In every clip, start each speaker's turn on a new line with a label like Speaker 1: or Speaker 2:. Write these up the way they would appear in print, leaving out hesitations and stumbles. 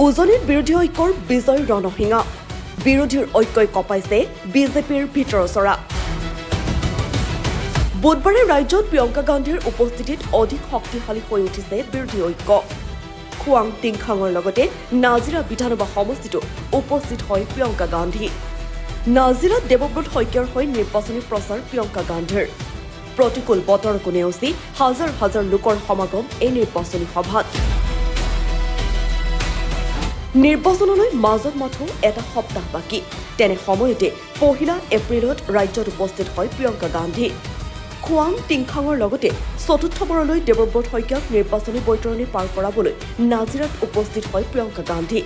Speaker 1: উজনিত বিৰোধী ঐক্যৰ বিজয় ৰণসিঙা বিৰোধীৰ ঐক্যই কপাইছে বিজেপিৰ ভিতৰচৰা বুধবাৰে ৰাজ্যত প্ৰিয়ংকা গান্ধীৰ উপস্থিতিত অধিক শক্তিশালী হৈ উঠিছে বিৰোধী ঐক্য খুৱাং টিংখাঙৰ লগতে নাজিৰা বিধানসভা সমষ্টিতো উপস্থিত হয় প্ৰিয়ংকা গান্ধী নাজিৰাত দেৱব্ৰত শইকীয়াৰ হৈ নিৰ্বাচনী প্ৰচাৰ প্ৰিয়ংকা গান্ধীৰ প্ৰতিকূল বতৰক নেওচি হাজাৰ হাজাৰ লোকৰ সমাগম এই নিৰ্বাচনী সভাত নিৰ্বাচনলৈ মাজত মাথো এটা সপ্তাহ বাকী তেনে সময়তে 1 এপ্ৰিলত ৰাজ্যত উপস্থিত হয় প্ৰিয়ংকা গান্ধী খুৱাং টিংখাঙৰ লগতে চতুৰ্থবাৰলৈ দেৱব্ৰত শইকীয়াক নিৰ্বাচনী বৈতৰণি পাৰ কৰাবলৈ নাজিৰাত উপস্থিত হয় প্ৰিয়ংকা গান্ধী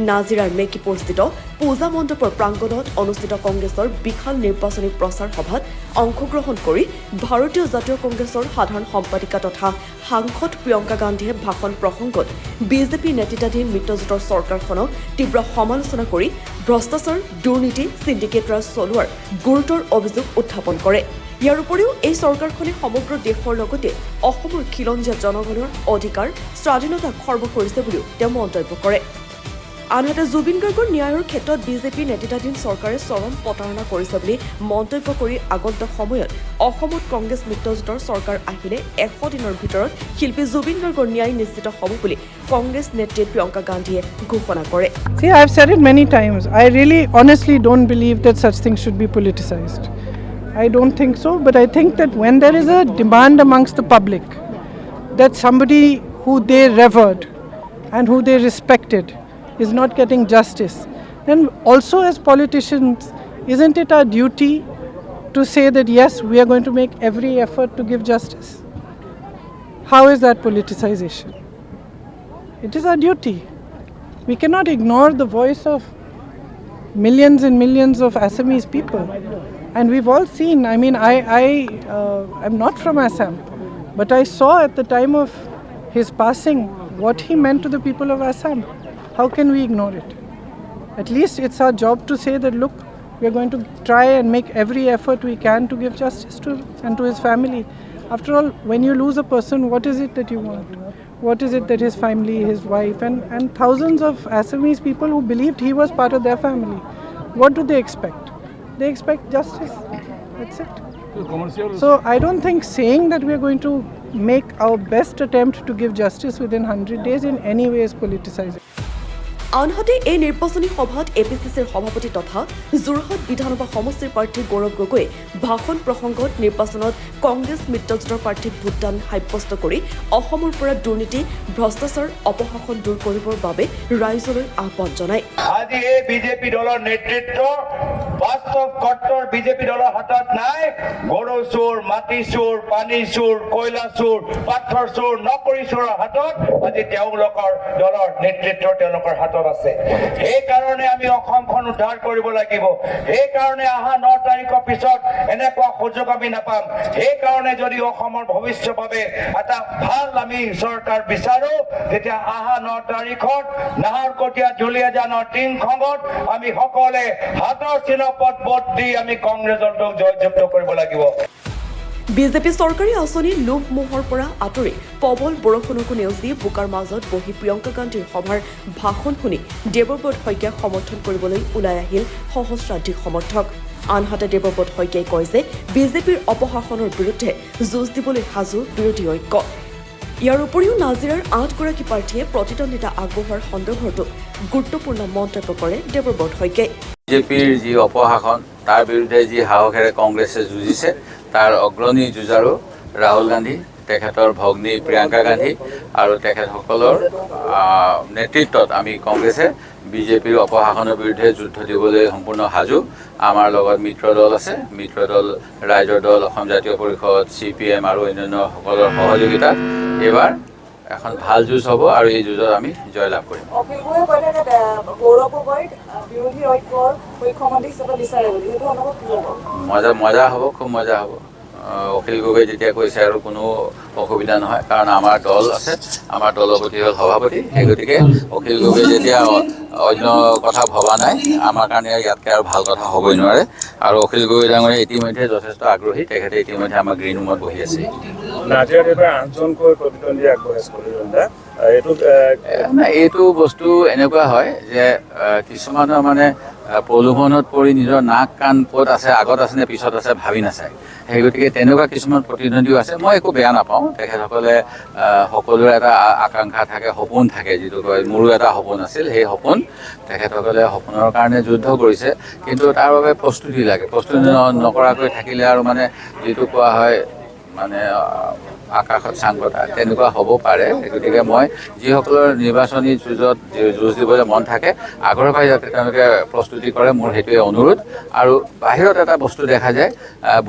Speaker 1: নাজিৰাৰ মেকিপুৰস্থিত পূজা মণ্ডপৰ প্ৰাংগণত অনুষ্ঠিত কংগ্ৰেছৰ বিশাল নিৰ্বাচনী প্ৰচাৰ সভাত অংশগ্ৰহণ কৰি ভাৰতীয় জাতীয় কংগ্ৰেছৰ সাধাৰণ সম্পাদিকা তথা সাংসদ প্ৰিয়ংকা গান্ধীয়ে ভাষণ প্ৰসংগত বিজেপি নেতৃত্বাধীন মিত্ৰজোঁটৰ চৰকাৰখনক তীব্ৰ সমালোচনা কৰি ভ্ৰষ্টাচাৰ দুৰ্নীতি সিন্ডিকেট ৰাজ চলোৱাৰ গুৰুতৰ অভিযোগ উত্থাপন কৰে ইয়াৰ উপৰিও এই চৰকাৰখনে সমগ্ৰ দেশৰ লগতে অসমৰ খিলঞ্জীয়া জনগণৰ অধিকাৰ স্বাধীনতা খৰ্ব কৰিছে বুলিও তেওঁ মন্তব্য কৰে আনহাতে জুবিন গাৰ্গৰ ন্যায়ৰ ক্ষেত্ৰত বিজেপি নেতৃত্বাধীন চৰকাৰে চৰম প্ৰতাৰণা কৰিছে বুলি মন্তব্য কৰি আগন্তুক সময়ত অসমত কংগ্ৰেছ মিত্ৰজোঁটৰ চৰকাৰ আহিলে 100 দিনৰ ভিতৰত শিল্পী জুবিন গাৰ্গৰ ন্যায় নিশ্চিত হ'ব বুলি কংগ্ৰেছ নেত্ৰী প্ৰিয়ংকা গান্ধীয়ে ঘোষণা কৰে
Speaker 2: See, I have said it many times. I really honestly don't believe that such things should be politicized. I don't think so, but I think that when there is a demand amongst the public that somebody who they revered and who they respected is not getting justice, then also as politicians, isn't it our duty to say that yes, we are going to make every effort to give justice? How is that politicization? It is our duty. We cannot ignore the voice of millions and millions of Assamese people. And we've all seen, I mean, I am not from Assam, but I saw at the time of his passing what he meant to the people of Assam. How can we ignore it? At least it's our job to say that, look, we are going to try and make every effort we can to give justice to him and to his family. After all, when you lose a person, what is it that you want? What is it that his family, his wife, and thousands of Assamese people who believed he was part of their family, what do they expect? They expect justice. That's it. So I don't think saying that we are going to make our best attempt to give justice within 100 days in any way is politicizing.
Speaker 1: আনহাতে এই নিৰ্বাচনী সভাত এপিচিচিৰ সভাপতি তথা যোৰহাট বিধানসভা সমষ্টিৰ প্ৰাৰ্থী গৌৰৱ গগৈ ভাষণ প্ৰসংগত নিৰ্বাচনত কংগ্ৰেছ মিত্ৰজোঁটৰ প্ৰাৰ্থীক ভোটদান সাব্যস্ত কৰি অসমৰ পৰা দুৰ্নীতি ভ্ৰষ্টাচাৰ অপশাসন দূৰ কৰিবৰ বাবে ৰাইজলৈ আহ্বান জনায়
Speaker 3: আজি এই বিজেপি দলৰ নেতৃত্ব বাস্তৱ কট্টৰ বিজেপি দলৰ হাতত নাই গৰু চোৰ মাটি চোৰ পানী চোৰ কয়লা চোৰ পাথৰ চোৰ নকৰি চোৰৰ হাতত আজি তেওঁলোকৰ দলৰ নেতৃত্ব তেওঁলোকৰ হাতত আছে এই কাৰণে আমি অসমখন উদ্ধাৰ কৰিব লাগিব এই কাৰণে আহা 9 তাৰিখৰ পিছত এনেকুৱা সুযোগ আমি নাপাম এই কাৰণে যদি অসমৰ ভৱিষ্যতৰ বাবে এটা ভাল আমি চৰকাৰ বিচাৰো তেতিয়া আহা 9 তাৰিখত নাহৰকটীয়া জুলিয়াজানৰ টিংখঙত আমি সকলে হাতৰ চিহ্নপত ভোট দি আমি কংগ্ৰেছ দলক জয়যুক্ত কৰিব লাগিব
Speaker 1: বিজেপি চৰকাৰী আঁচনি লোভ মোহৰ পৰা আঁতৰি প্ৰবল বৰষুণকো নেওচি বোকাৰ মাজত বহি প্ৰিয়ংকা গান্ধীৰ সভাৰ ভাষণ শুনি দেৱব্ৰত শইকীয়াক সমৰ্থন কৰিবলৈ ওলাই আহিল সহস্ৰাধিক সমৰ্থক আনহাতে দেৱব্ৰত শইকীয়াই কয় যে বিজেপিৰ অপশাসনৰ বিৰুদ্ধে যুঁজ দিবলৈ সাজু বিৰোধী ঐক্য ইয়াৰ উপৰিও নাজিৰাৰ 8 গৰাকী প্ৰাৰ্থীয়ে প্ৰতিদ্বন্দ্বিতা আগবঢ়োৱাৰ সন্দৰ্ভতো গুৰুত্বপূৰ্ণ মন্তব্য কৰে দেৱব্ৰত শইকীয়াই
Speaker 4: বিজেপিৰ যি অপশাসন তাৰ বিৰুদ্ধে যি সাহসেৰে কংগ্ৰেছে যুঁজিছে তাৰ অগ্ৰণী যুঁজাৰু ৰাহুল গান্ধী তেখেতৰ ভগ্নী প্ৰিয়ংকা গান্ধী আৰু তেখেতসকলৰ নেতৃত্বত আমি কংগ্ৰেছে বিজেপিৰ অপশাসনৰ বিৰুদ্ধে যুদ্ধ দিবলৈ সম্পূৰ্ণ সাজু আমাৰ লগত মিত্ৰ দল আছে মিত্ৰ দল ৰাইজৰ দল অসম জাতীয় পৰিষদ CPM আৰু অন্যান্য সকলৰ সহযোগিতাত এবাৰ এখন ভাল যুঁজ হ'ব আৰু এই যুঁজত আমি জয়লাভ কৰিম মজা হ'ব খুব মজা হ'ব অখিল গগৈ যেতিয়া কৈছে আৰু কোনো অসুবিধা নহয় কাৰণ আমাৰ দল আছে আমাৰ দলপতি হ'ল সভাপতি সেই গতিকে অখিল গগৈ যেতিয়া অন্য কথা ভবা নাই আমাৰ কাৰণে ইয়াতকৈ আৰু ভাল কথা হ'বই নোৱাৰে আৰু অখিল গগৈ ডাঙৰীয়া ইতিমধ্যে যথেষ্ট আগ্ৰহী তেখেতে ইতিমধ্যে আমাৰ গ্ৰীণ ৰুমত বহি আছে
Speaker 5: নাজিৰাত এবাৰ 8জনকৈ প্ৰতিদ্বন্দ্বী আগবঢ়াইছে
Speaker 4: এইটো বস্তু এনেকুৱা হয় যে কিছুমানৰ মানে প্ৰলোভনত পৰি নিজৰ নাক কাণ ক'ত আছে আগত আছে নে পিছত আছে ভাবি নাচায় সেই গতিকে তেনেকুৱা কিছুমান প্ৰতিদ্বন্দ্বীও আছে মই একো বেয়া নাপাওঁ তেখেতসকলে সকলোৰে এটা আকাংক্ষা থাকে সপোন থাকে যিটো কয় মোৰো এটা সপোন আছিল সেই সপোন তেখেতসকলে সপোনৰ কাৰণে যুদ্ধ কৰিছে কিন্তু তাৰ বাবে প্ৰস্তুতি লাগে প্ৰস্তুতি নকৰাকৈ থাকিলে আৰু মানে যিটো কোৱা হয় মানে আকাশত চাং পতা তেনেকুৱা হ'ব পাৰে গতিকে মই যিসকলৰ নিৰ্বাচনী যুঁজ দিবলৈ মন থাকে আগৰ পৰাই যাতে তেওঁলোকে প্ৰস্তুতি কৰে মোৰ সেইটোৱে অনুৰোধ আৰু বাহিৰত এটা বস্তু দেখা যায়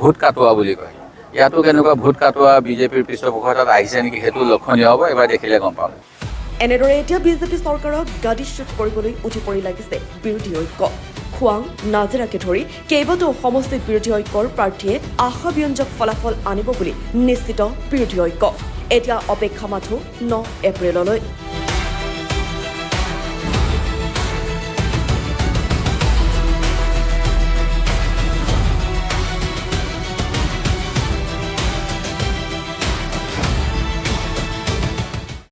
Speaker 4: ভোট কাটোৱা বুলি কয় ইয়াতো কেনেকুৱা ভোট কাটোৱা বিজেপিৰ পৃষ্ঠপোষকতাত আহিছে নেকি সেইটো লক্ষণীয় হ'ব এবাৰ দেখিলে গম পাম
Speaker 1: এনেদৰে এতিয়া বিজেপি চৰকাৰক গাদীচ্যুত কৰিবলৈ উঠি পৰি লাগিছে বিৰোধী ঐক্য খোৱাং নাজিৰাকে ধৰি কেইবাটাও সমষ্টিত বিৰোধী ঐক্যৰ প্ৰাৰ্থীয়ে আশাব্যঞ্জক ফলাফল আনিব বুলি নিশ্চিত বিৰোধী ঐক্য এতিয়া অপেক্ষা মাথো 9 এপ্ৰিললৈ